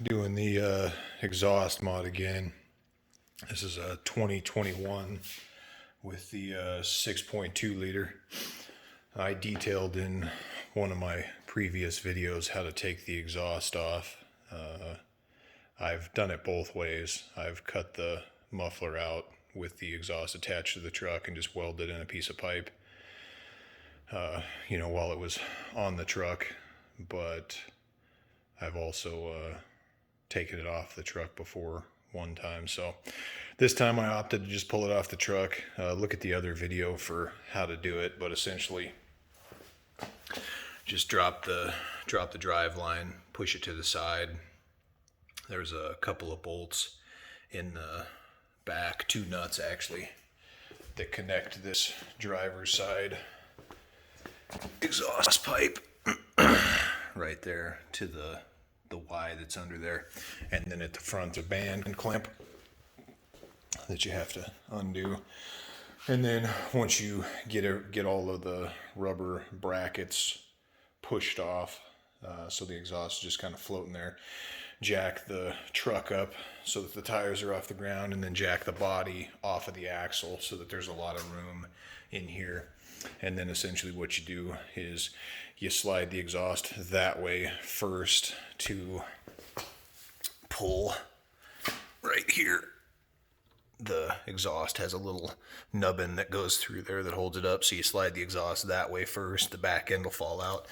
doing the exhaust mod again. This is a 2021 with the 6.2 liter. I detailed in one of my previous videos how to take the exhaust off. I've done it both ways. I've cut the muffler out with the exhaust attached to the truck and just welded in a piece of pipe, while it was on the truck. But I've also taken it off the truck before one time. So this time I opted to just pull it off the truck. Look at the other video for how to do it, but essentially just drop the drive line, push it to the side. There's a couple of bolts in the back, 2 nuts actually, that connect this driver's side exhaust pipe right there to the Y that's under there, and then at the front a band and clamp that you have to undo. And then once you get all of the rubber brackets pushed off, so the exhaust is just kind of floating there, jack the truck up so that the tires are off the ground, and then jack the body off of the axle so that there's a lot of room in here. And then essentially what you do is you slide the exhaust that way first to pull right here. The exhaust has a little nubbin that goes through there that holds it up, so you slide the exhaust that way first. The back end will fall out,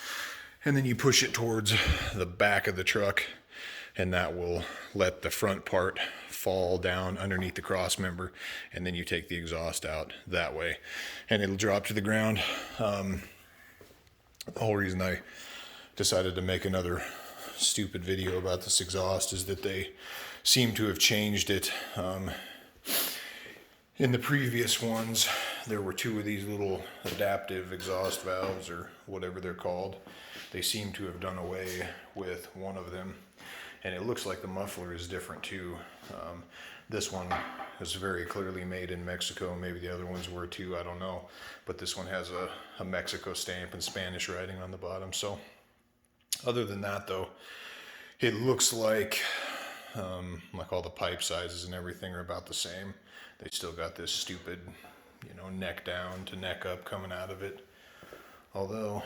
and then you push it towards the back of the truck, and that will let the front part fall down underneath the cross member, and then you take the exhaust out that way and it'll drop to the ground. The whole reason I decided to make another stupid video about this exhaust is that they seem to have changed it. In the previous ones there were 2 of these little adaptive exhaust valves, or whatever they're called. They seem to have done away with one of them, and it looks like the muffler is different too. This one is very clearly made in Mexico. Maybe the other ones were too, I don't know. But this one has a Mexico stamp and Spanish writing on the bottom. So other than that though, it looks like all the pipe sizes and everything are about the same. They still got this stupid, neck down to neck up coming out of it. Although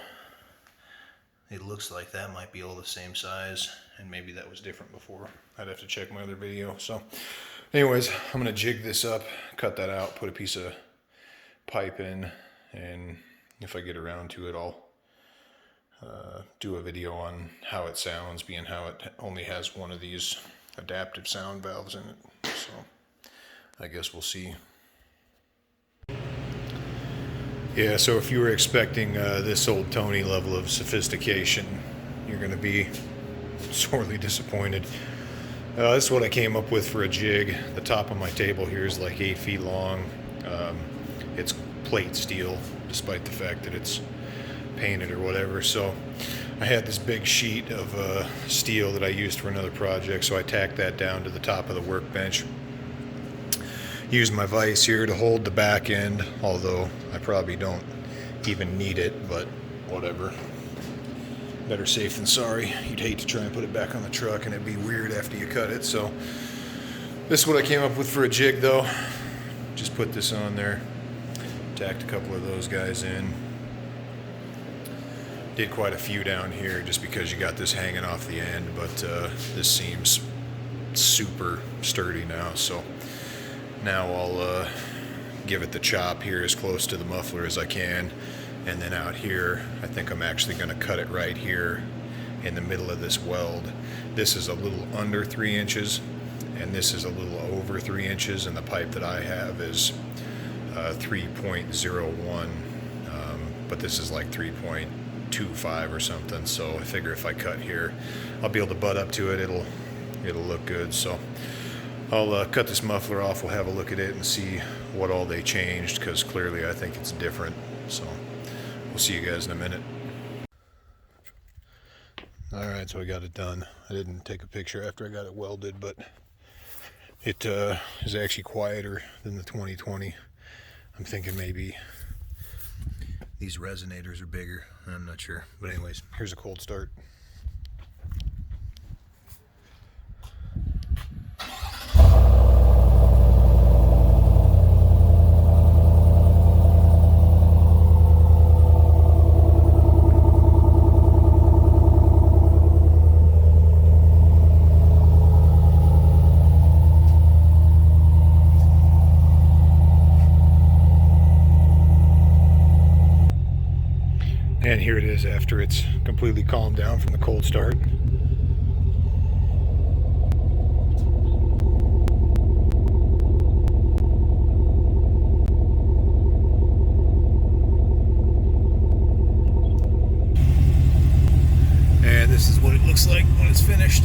it looks like that might be all the same size, and maybe that was different before. I'd have to check my other video. So anyways, I'm gonna jig this up, cut that out, put a piece of pipe in, and if I get around to it, I'll do a video on how it sounds, being how it only has one of these adaptive sound valves in it. So I guess we'll see. Yeah, so if you were expecting this old Tony level of sophistication, you're going to be sorely disappointed. This is what I came up with for a jig. The top of my table here is like 8 feet long. It's plate steel, despite the fact that it's painted or whatever. So I had this big sheet of steel that I used for another project, so I tacked that down to the top of the workbench. Used my vise here to hold the back end, although I probably don't even need it, but whatever. Better safe than sorry. You'd hate to try and put it back on the truck and it'd be weird after you cut it. So this is what I came up with for a jig though. Just put this on there, tacked a couple of those guys in. Did quite a few down here just because you got this hanging off the end, but this seems super sturdy now. So now I'll give it the chop here as close to the muffler as I can, and then out here I think I'm actually going to cut it right here in the middle of this weld. This is a little under 3 inches and this is a little over 3 inches, and the pipe that I have is 3.01, but this is like 3.25 or something. So I figure if I cut here I'll be able to butt up to it. It'll look good. So I'll cut this muffler off, we'll have a look at it and see what all they changed, because clearly I think it's different. So we'll see you guys in a minute. Alright, so I got it done. I didn't take a picture after I got it welded, but it is actually quieter than the 2020. I'm thinking maybe these resonators are bigger. I'm not sure. But anyways, here's a cold start. after it's completely calmed down from the cold start. And this is what it looks like when it's finished.